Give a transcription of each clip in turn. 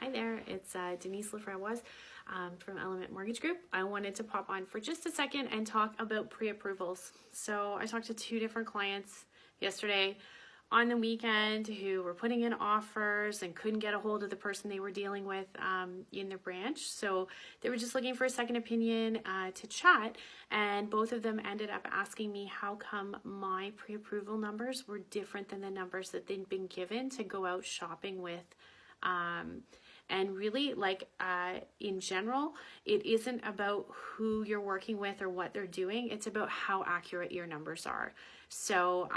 Hi there, it's Denise Laframboise from Element Mortgage Group. I wanted to pop on for just a second and talk about pre-approvals. So I talked to two different clients yesterday on the weekend who were putting in offers and couldn't get a hold of the person they were dealing with in their branch. So they were just looking for a second opinion to chat, and both of them ended up asking me how come my pre-approval numbers were different than the numbers that they'd been given to go out shopping with. And really, in general, it isn't about who you're working with or what they're doing. It's about how accurate your numbers are. So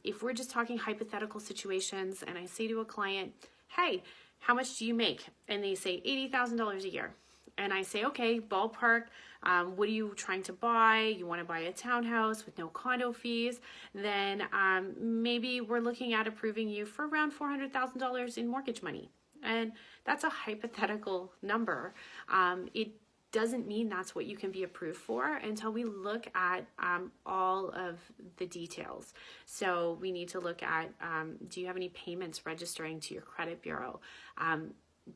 if we're just talking hypothetical situations and I say to a client, hey, how much do you make? And they say $80,000 a year. And I say, okay, ballpark, what are you trying to buy? You want to buy a townhouse with no condo fees? Then maybe we're looking at approving you for around $400,000 in mortgage money. And that's a hypothetical number. It doesn't mean that's what you can be approved for until we look at all of the details. So we need to look at, do you have any payments registering to your credit bureau?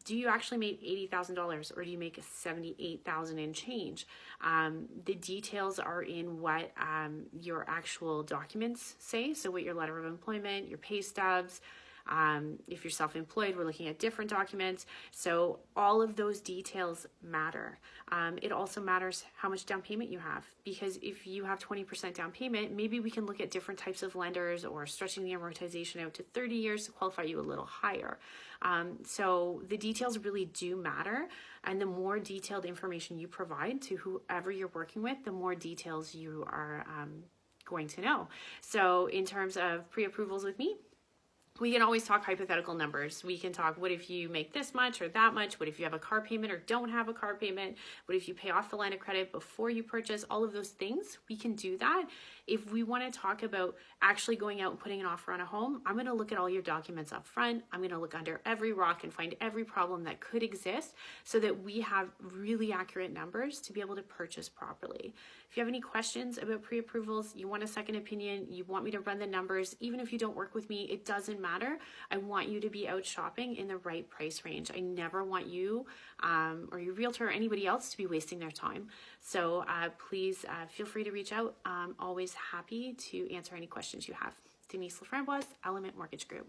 Do you actually make $80,000 or do you make $78,000 and change? The details are in what your actual documents say. So what your letter of employment, your pay stubs. If you're self-employed, we're looking at different documents. So all of those details matter. It also matters how much down payment you have, because if you have 20% down payment, maybe we can look at different types of lenders or stretching the amortization out to 30 years to qualify you a little higher. So the details really do matter. And the more detailed information you provide to whoever you're working with, the more details you are going to know. So in terms of pre-approvals with me, we can always talk hypothetical numbers. We can talk, what if you make this much or that much? What if you have a car payment or don't have a car payment? What if you pay off the line of credit before you purchase? All of those things, we can do that. If we want to talk about actually going out and putting an offer on a home, I'm going to look at all your documents up front. I'm going to look under every rock and find every problem that could exist so that we have really accurate numbers to be able to purchase properly. If you have any questions about pre-approvals, you want a second opinion, you want me to run the numbers, even if you don't work with me, it doesn't matter. I want you to be out shopping in the right price range. I never want you or your realtor or anybody else to be wasting their time. So please feel free to reach out. I'm always happy to answer any questions you have. Denise Laframboise, Element Mortgage Group.